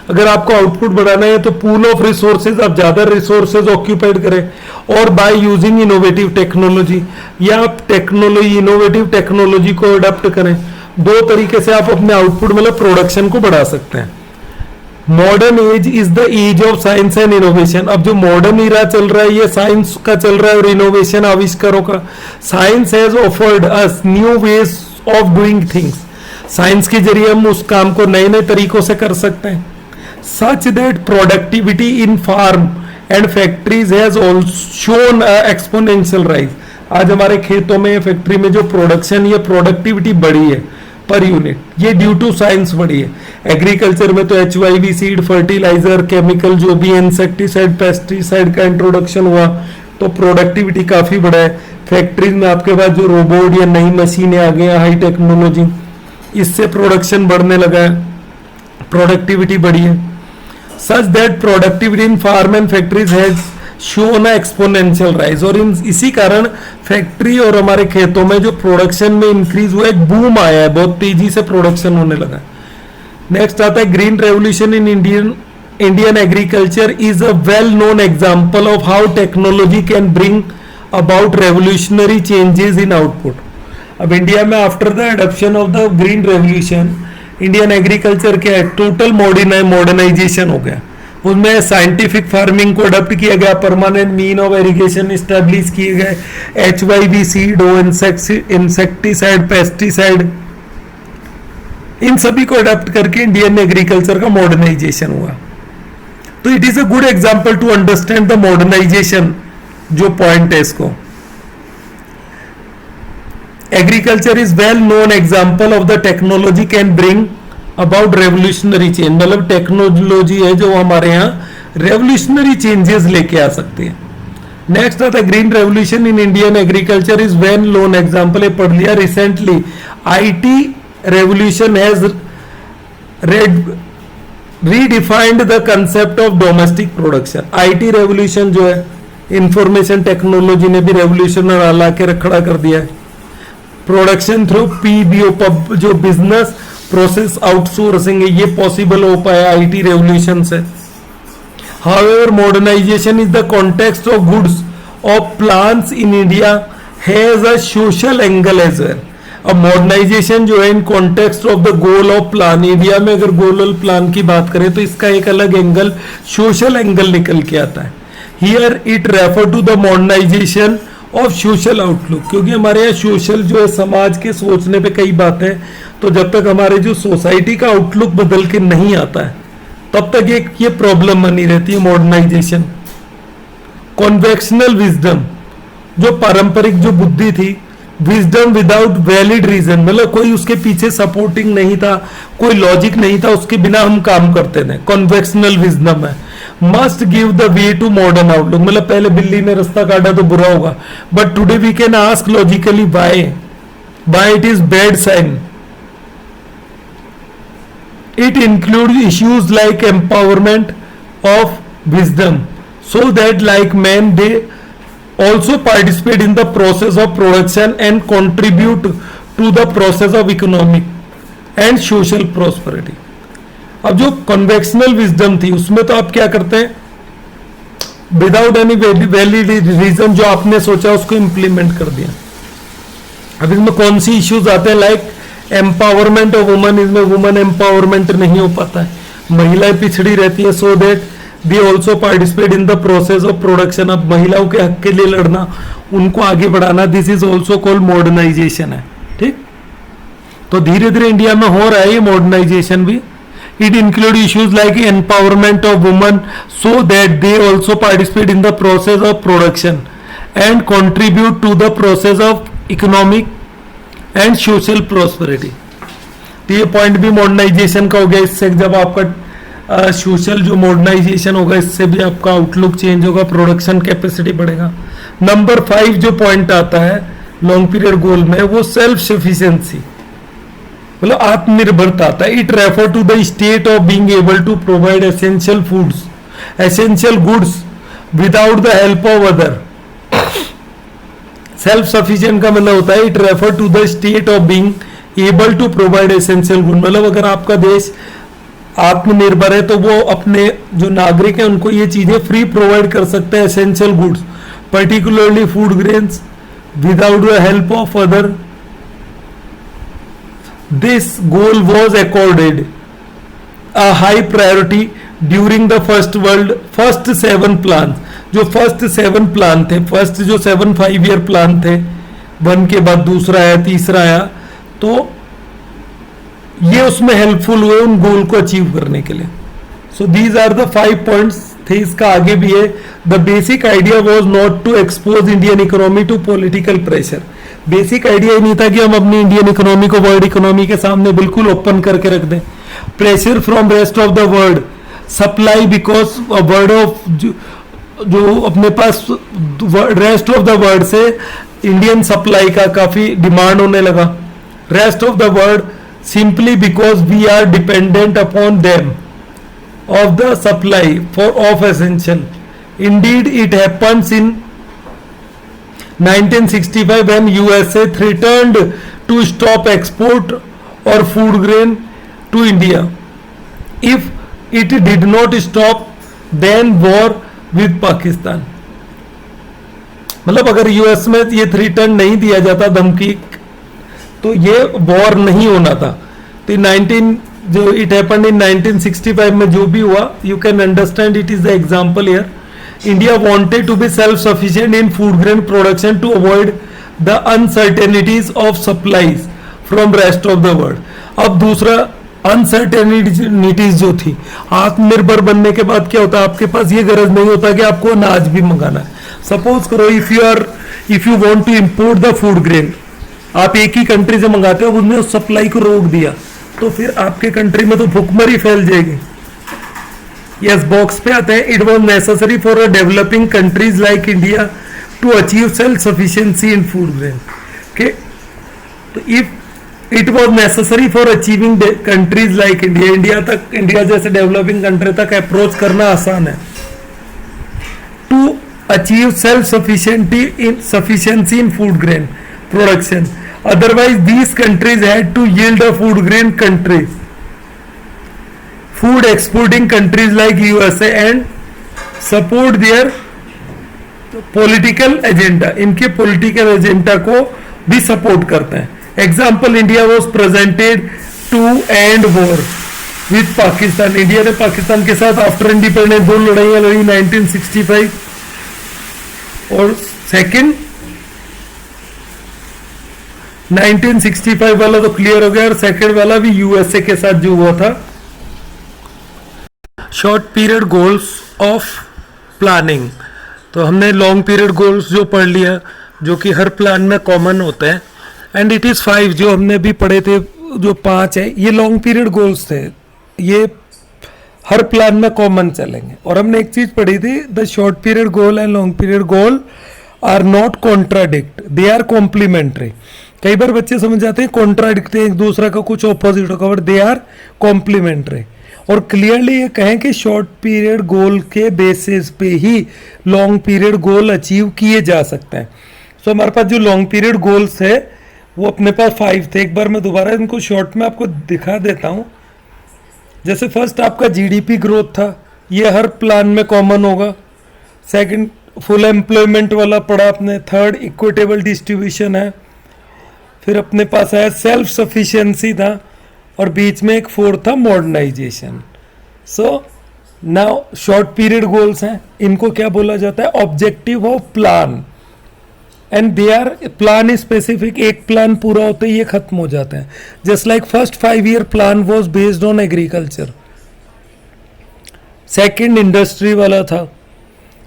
S1: अगर आपको आउटपुट बढ़ाना है तो पूल ऑफ रिसोर्सेज, आप ज्यादा रिसोर्सेज ऑक्यूपाइड करें, और बाय यूजिंग इनोवेटिव टेक्नोलॉजी, या आप टेक्नोलॉजी, इनोवेटिव टेक्नोलॉजी को अडॉप्ट करें। 2 तरीके से आप अपने आउटपुट मतलब प्रोडक्शन को बढ़ा सकते हैं। Modern age is the age of science and innovation. अब जो मॉडर्न इरा चल रहा है ये साइंस का चल रहा है और इनोवेशन आविष्कारों का। Science has offered us new ways of doing things. Science के जरिए हम उस काम को नए नए तरीकों से कर सकते हैं। Such that productivity in farm and factories has shown exponential rise. आज हमारे खेतों में, फैक्ट्री में जो प्रोडक्शन, ये प्रोडक्टिविटी बढ़ी है पर यूनिट, ये ड्यू टू साइंस बढ़ी है। एग्रीकल्चर में तो HYV सीड, फर्टिलाइजर, केमिकल जो भी इंसेक्टिसाइड, पेस्टिसाइड का इंट्रोडक्शन हुआ तो प्रोडक्टिविटी काफी बढ़ा है। फैक्ट्रीज में आपके पास जो रोबोट या नई मशीनें आ गई हैं, हाई टेक्नोलॉजी, इससे प्रोडक्शन बढ़ने लगा है, प्रोडक्टिविटी बढ़ी है। Such that productivity in farm and factories has shown exponential rise. और इसी कारण फैक्ट्री और हमारे खेतों में जो प्रोडक्शन में इंक्रीज हुआ, एक बूम आया है, बहुत तेजी से प्रोडक्शन होने लगा। नेक्स्ट आता है green revolution in Indian agriculture is a well known example of how technology can bring about revolutionary changes in output. अब इंडिया में after the adoption of the green revolution, Indian agriculture क्या है, टोटल मॉडर्नाइजेशन हो गया। उसमें साइंटिफिक फार्मिंग को अडॉप्ट किया गया, permanent mean of irrigation establish किए गए, HYV सीड हो, इंसेक्टिसाइड, पेस्टिसाइड, इन सभी को अडॉप्ट करके इंडियन एग्रीकल्चर का मॉडर्नाइजेशन हुआ। तो it is a good example to understand the modernisation, जो पॉइंट है इसको। Agriculture is well known example of the technology can bring about revolutionary change. मतलब टेक्नोलॉजी है जो हमारे यहाँ रेवोल्यूशनरी चेंजेस लेके आ सकती है। नेक्स्ट आता है green revolution in Indian agriculture is well known example, ये पढ़ लिया recently. IT revolution has redefined the concept of domestic production. IT revolution जो है, इंफॉर्मेशन टेक्नोलॉजी ने भी रेवोल्यूशन ला के खड़ा कर दिया है। प्रोडक्शन थ्रू PBO, जो बिजनेस प्रोसेस आउटसोर्सिंग है, ये पॉसिबल हो पाया IT रेवोल्यूशन से। However, modernization is the context of goods of plants in India has a social angle as well. अब मॉडर्नाइजेशन जो है in context of the goal of plan, India में अगर गोल प्लान की बात करें तो इसका एक अलग एंगल, सोशल एंगल निकल के आता है। Here it refer to the modernisation of social outlook, क्योंकि हमारे यहाँ सोशल जो है समाज के सोचने पे कई बातें, तो जब तक हमारे जो सोसाइटी का आउटलुक बदल के नहीं आता है तब तक ये प्रॉब्लम बनी रहती है मॉडर्नाइजेशन। कॉन्वेक्शनल विजडम, जो पारंपरिक जो बुद्धि थी, विजडम विदाउट वैलिड रीजन, मतलब कोई उसके पीछे सपोर्टिंग नहीं था, कोई लॉजिक नहीं था, उसके बिना हम काम करते थे, कॉन्वेक्शनल विजडम है। Must give the way to modern outlook, मतलब पहले बिल्ली ने रास्ता काटा तो बुरा होगा, but today we can ask logically why it is bad sign. It includes issues like empowerment of wisdom, so that like men they also participate in the process of production and contribute to the process of economic and social prosperity. अब जो कन्वेक्शनल विजडम थी उसमें तो आप क्या करते हैं, विदाउट एनी वैलिड रीजन जो आपने सोचा उसको इंप्लीमेंट कर दिया। अब इसमें कौन सी इश्यूज आते हैं, लाइक एम्पावरमेंट ऑफ वुमन, इसमें वुमन एम्पावरमेंट नहीं हो पाता है, महिलाएं पिछड़ी रहती है, सो that they also participate in the process of production. अब महिलाओं के हक के लिए लड़ना, उनको आगे बढ़ाना, this is also called modernisation है। ठीक, तो धीरे धीरे इंडिया में हो रहा है ये मॉडर्नाइजेशन भी। It include issues like empowerment of woman so that they also participate in the process of production and contribute to the process of economic and social prosperity. तो ये पॉइंट भी मॉडर्नाइजेशन का हो गया। इससे जब आपका सोशल जो मॉडर्नाइजेशन होगा इससे भी आपका आउटलुक चेंज होगा, प्रोडक्शन कैपेसिटी बढ़ेगा। नंबर 5 जो पॉइंट आता है लॉन्ग पीरियड गोल में, वो सेल्फ सफिशिएंसी, मतलब आत्मनिर्भरता आता है। It refer to the state of being able to provide essential foods, essential goods without the help of other. Self sufficient का मतलब होता है it refer to the state of being able to provide essential good, मतलब अगर आपका देश आत्मनिर्भर है तो वो अपने जो नागरिक हैं उनको ये चीजें फ्री प्रोवाइड कर सकते हैं, essential goods, particularly food grains without the help of other. This goal was accorded a high priority during the first 7 plan. जो फर्स्ट 7 प्लान थे, फर्स्ट जो 7 5 ईयर प्लान थे, 1 के बाद दूसरा आया, तीसरा आया, तो ये उसमें हेल्पफुल हुए उन गोल को अचीव करने के लिए। So these are the 5 points थे। इसका आगे भी है, the basic idea was not to expose Indian economy to political pressure. Basic idea ही नहीं था कि हम अपनी इंडियन इकोनॉमी को वर्ल्ड इकोनॉमी के सामने बिल्कुल ओपन करके रख दें। Pressure from rest of the world, supply because world of जो अपने पास रेस्ट ऑफ द वर्ल्ड से इंडियन सप्लाई का काफी डिमांड होने लगा। Rest of the world simply because we are dependent upon them of the supply for of essential. Indeed it happens in 1965 when USA threatened to stop export or food grain to India. If it did not stop, then war with Pakistan. मतलब अगर यूएस में ये थ्रेटन नहीं दिया जाता, धमकी, तो ये वॉर नहीं होना था। तो 19 जो इट हैपेंड इन 1965 में जो भी हुआ, you can understand it is the example here. India wanted to be self-sufficient in food grain production to avoid the uncertainties of supplies from rest of the world. अब दूसरा अनसर्टेनिटीज जो थी, आत्मनिर्भर बनने के बाद क्या होता है, आपके पास ये गरज नहीं होता कि आपको अनाज भी मंगाना है। सपोज करो if you want to import the food grain, आप एक ही कंट्री से मंगाते हो, उसने उस सप्लाई को रोक दिया, तो फिर आपके कंट्री में तो भुखमरी फैल जाएगी। यस, बॉक्स पे आते हैं। It was necessary for a developing countries like India to achieve self sufficiency in food grain. Okay, तो if it was necessary for achieving countries like India, India जैसे डेवलपिंग कंट्री तक अप्रोच करना आसान है, to achieve self sufficiency in food grain production, otherwise these countries had to yield a food grain countries, food exporting countries like USA and support their political agenda, इनके पॉलिटिकल एजेंडा को भी सपोर्ट करते हैं. Example, India was presented to and war with Pakistan. India ने पाकिस्तान के साथ आफ्टर इंडिपेंडेंस 2 लड़ाइयां लड़ी 1965. और सेकंड 1965 वाला तो क्लियर हो गया, और सेकंड वाला भी यूएसए के साथ जो हुआ था. Short period goals of planning, तो हमने लॉन्ग पीरियड गोल्स जो पढ़ लिया जो कि हर प्लान में कॉमन होते हैं. एंड इट इज 5 जो हमने भी पढ़े थे, जो 5 है ये लॉन्ग पीरियड गोल्स थे, ये हर प्लान में कॉमन चलेंगे. और हमने एक चीज पढ़ी थी, the short period goal and long period goal are not contradict, they are complementary. कई बार बच्चे समझ जाते हैं कॉन्ट्राडिक्ट एक दूसरा का कुछ ऑपोजिट होगा, बट दे आर कॉम्प्लीमेंट्री. और क्लियरली ये कहें कि शॉर्ट पीरियड गोल के बेसिस पे ही लॉन्ग पीरियड गोल अचीव किए जा सकते हैं. सो हमारे पास जो लॉन्ग पीरियड गोल्स है वो अपने पास 5 थे. एक बार मैं दोबारा इनको शॉर्ट में आपको दिखा देता हूं. जैसे फर्स्ट आपका जीडीपी ग्रोथ था, ये हर प्लान में कॉमन होगा. सेकंड फुल एम्प्लॉयमेंट वाला पढ़ा आपने. थर्ड इक्विटेबल डिस्ट्रीब्यूशन है. फिर अपने पास आया सेल्फ सफिशिएंसी था, और बीच में एक फोर्थ था modernisation. So now short period goals हैं, इनको क्या बोला जाता है, objective of plan. And they are plan specific, एक प्लान पूरा होते ही ये खत्म हो जाते हैं. Just like first 5-year plan was based on agriculture, second industry वाला था.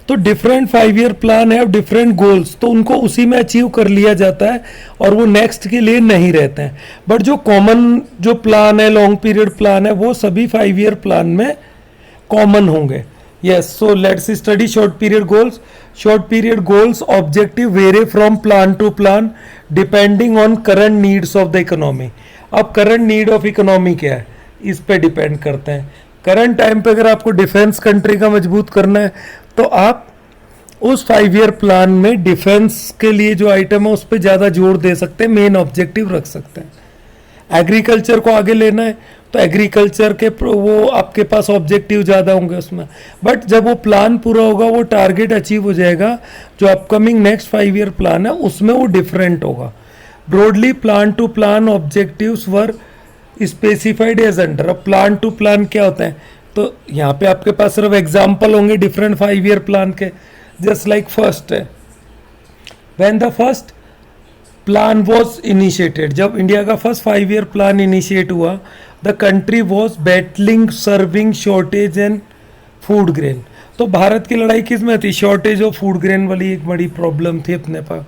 S1: तो डिफरेंट 5-year प्लान है, डिफरेंट गोल्स, तो उनको उसी में अचीव कर लिया जाता है और वो नेक्स्ट के लिए नहीं रहते हैं. बट जो कॉमन जो प्लान है, लॉन्ग पीरियड प्लान है, वो सभी 5-year प्लान में कॉमन होंगे. Yes, so let's study short period goals. Short period goals objective vary from plan to plan depending on current needs of the economy. अब current need of economy क्या है, इस पे डिपेंड करते हैं. करंट टाइम पे अगर आपको डिफेंस कंट्री का मजबूत करना है तो आप उस 5-year प्लान में डिफेंस के लिए जो आइटम है उस पर ज़्यादा जोर दे सकते हैं, मेन ऑब्जेक्टिव रख सकते हैं. एग्रीकल्चर को आगे लेना है तो एग्रीकल्चर के वो आपके पास ऑब्जेक्टिव ज़्यादा होंगे उसमें. बट जब वो प्लान पूरा होगा, वो टारगेट अचीव हो जाएगा, जो अपकमिंग नेक्स्ट 5-year प्लान है उसमें वो डिफरेंट होगा. Broadly plan to plan objectives were specified as under. अब प्लान टू प्लान क्या होते हैं, तो यहाँ पे आपके पास सिर्फ एग्जाम्पल होंगे डिफरेंट 5-year प्लान के. जस्ट लाइक फर्स्ट है, when the first plan was initiated, जब इंडिया का फर्स्ट 5-year प्लान इनिशिएट हुआ, the country was battling serving shortage and food grain. तो भारत की लड़ाई किस में थी, शॉर्टेज ऑफ फूड ग्रेन वाली एक बड़ी प्रॉब्लम थी अपने पास.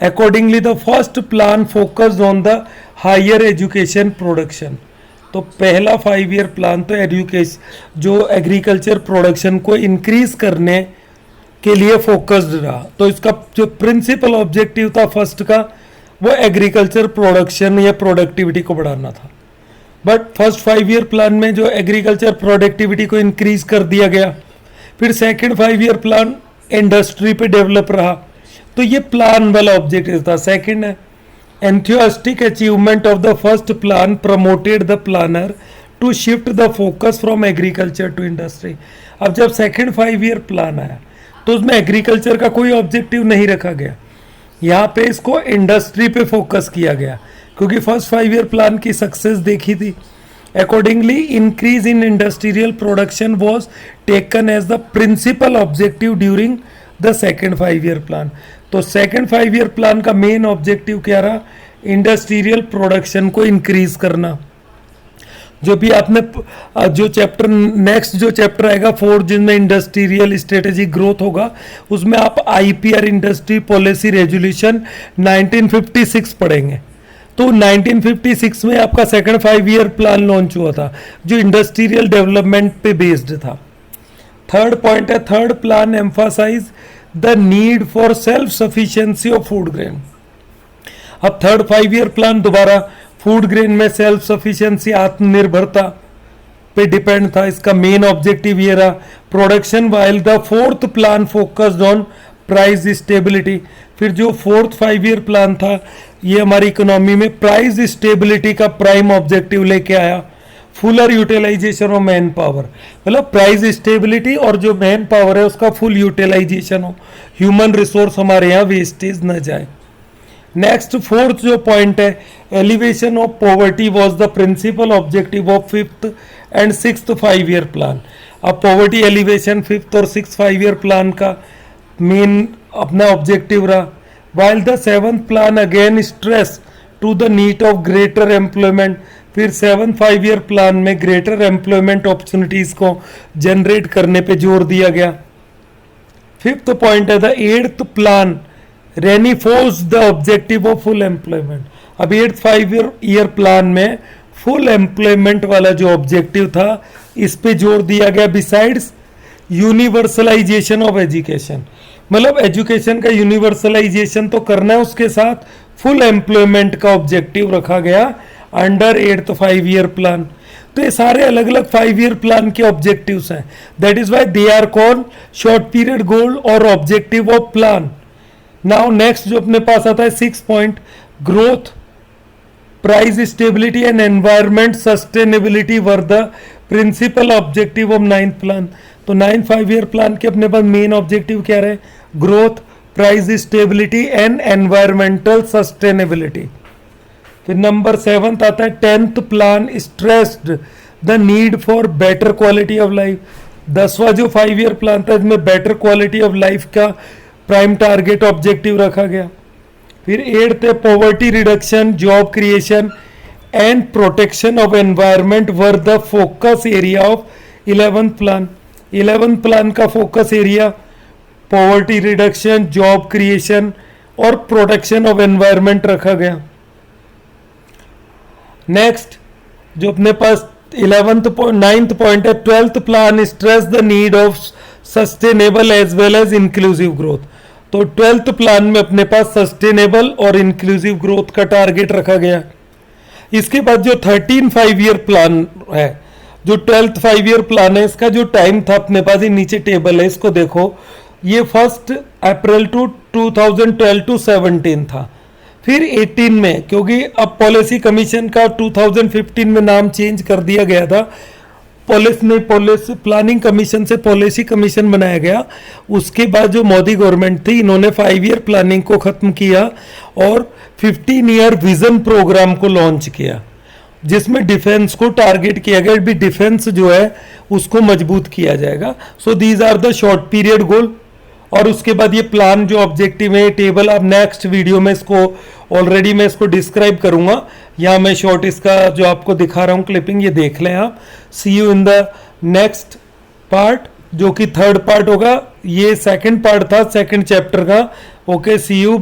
S1: Accordingly the first plan focused on the higher education production. तो पहला 5-year प्लान तो एजुकेशन जो एग्रीकल्चर प्रोडक्शन को इंक्रीज करने के लिए फोकस्ड रहा. तो इसका जो प्रिंसिपल ऑब्जेक्टिव था फर्स्ट का, वो एग्रीकल्चर प्रोडक्शन या प्रोडक्टिविटी को बढ़ाना था. बट फर्स्ट 5-year प्लान में जो एग्रीकल्चर प्रोडक्टिविटी को इंक्रीज कर दिया गया. फिर सेकंड 5-year प्लान इंडस्ट्री पे डेवलप रहा. तो ये प्लान वाला ऑब्जेक्टिव था. सेकंड है enthusiastic achievement of the first plan promoted the planner to shift the focus from agriculture to industry. अब जब सेकंड 5-year प्लान आया तो उसमें एग्रीकल्चर का कोई ऑब्जेक्टिव नहीं रखा गया. यहाँ पे इसको इंडस्ट्री पे फोकस किया गया क्योंकि फर्स्ट 5-year प्लान की सक्सेस देखी थी. Accordingly increase in industrial production was taken as the principal objective during the second 5-year plan. तो सेकेंड 5-year प्लान का मेन ऑब्जेक्टिव क्या रहा, इंडस्ट्रियल प्रोडक्शन को इंक्रीज करना. जो भी आपने जो चैप्टर नेक्स्ट जो चैप्टर आएगा 4 जिसमें इंडस्ट्रियल स्ट्रेटेजिक ग्रोथ होगा, उसमें आप आईपीआर इंडस्ट्री पॉलिसी रेजोल्यूशन 1956 पढ़ेंगे. तो 1956 में आपका सेकंड 5-year प्लान लॉन्च हुआ था जो इंडस्ट्रियल डेवलपमेंट पे बेस्ड था. थर्ड पॉइंट है, third plan emphasise the need for self sufficiency of food grain. अब थर्ड 5-year प्लान दोबारा फूड ग्रेन में सेल्फ सफिशिएंसी आत्मनिर्भरता पे डिपेंड था. इसका मेन ऑब्जेक्टिव ये रहा production, while the fourth plan focused on price stability. फिर जो फोर्थ 5-year प्लान था ये हमारी इकोनॉमी में प्राइस स्टेबिलिटी का प्राइम ऑब्जेक्टिव लेके आया. Fuller utilization of manpower, मतलब प्राइस स्टेबिलिटी और जो मैन पावर है उसका फुल यूटिलाइजेशन हो, ह्यूमन रिसोर्स हमारे यहाँ वेस्टेज न जाए। नेक्स्ट फोर्थ जो पॉइंट है, elevation of poverty was the principal objective of fifth and sixth 5 year plan. अब पॉवर्टी एलिवेशन फिफ्थ और सिक्स 5 ईयर प्लान का मेन अपना ऑब्जेक्टिव रहा। While the seventh plan again stress to the need of greater employment, फिर 7 5 ईयर प्लान में ग्रेटर एम्प्लॉयमेंट अपॉर्चुनिटीज को जनरेट करने पे जोर दिया गया। फिफ्थ पॉइंट है the eighth plan reinforce the objective of full employment. अब 8th 5 ईयर प्लान में फुल एम्प्लॉयमेंट वाला जो ऑब्जेक्टिव था इस पे जोर दिया गया। बिसाइड्स यूनिवर्सलाइजेशन ऑफ एजुकेशन, मतलब एजुकेशन का यूनिवर्सलाइजेशन तो करना है, उसके साथ फुल एम्प्लॉयमेंट का ऑब्जेक्टिव रखा गया अंडर 8th 5 ईयर प्लान। तो ये सारे अलग अलग 5 ईयर प्लान के ऑब्जेक्टिव्स हैं, that is why they are called short period goal और objective of plan. Now next जो अपने पास आता है 6 point, growth, price stability and environment sustainability were the principal objective of 9th plan. तो 9th 5 ईयर प्लान के अपने पास मेन ऑब्जेक्टिव क्या रहे, growth, price stability and environmental sustainability. फिर नंबर 7 आता है 10th plan stressed the need for better quality of life. 10वां जो 5 ईयर प्लान था इसमें बेटर क्वालिटी ऑफ लाइफ का प्राइम टारगेट ऑब्जेक्टिव रखा गया। फिर 8th है poverty reduction, job creation and protection of environment were the focus area of 11th plan. 11th plan का focus area poverty reduction, job creation और प्रोटेक्शन ऑफ एनवायरमेंट रखा गया। नेक्स्ट जो अपने पास 9th पॉइंट है 12th plan stress the need of sustainable as well as inclusive growth. तो 12th प्लान में अपने पास सस्टेनेबल और इंक्लूसिव ग्रोथ का टारगेट रखा गया। इसके बाद जो 13 5 ईयर प्लान है, जो 12th 5 ईयर प्लान है, इसका जो टाइम था अपने पास ये नीचे टेबल है, इसको देखो, ये 1 अप्रैल 2012 टू 17 था। फिर 18 में, क्योंकि अब पॉलिसी कमीशन का 2015 में नाम चेंज कर दिया गया था, पॉलिसी प्लानिंग कमीशन से पॉलिसी कमीशन बनाया गया। उसके बाद जो मोदी गवर्नमेंट थी इन्होंने 5 ईयर प्लानिंग को खत्म किया और 15 ईयर विजन प्रोग्राम को लॉन्च किया, जिसमें डिफेंस को टारगेट किया गया, भी डिफेंस जो है उसको मजबूत किया जाएगा। So these are the short period goal. और उसके बाद ये प्लान जो ऑब्जेक्टिव है टेबल, अब नेक्स्ट वीडियो में इसको ऑलरेडी मैं इसको डिस्क्राइब करूंगा, यहाँ मैं शॉर्ट इसका जो आपको दिखा रहा हूँ क्लिपिंग, ये देख लें आप। See you in the next part, जो कि 3rd पार्ट होगा। ये 2nd पार्ट था 2nd चैप्टर का। Okay, see you.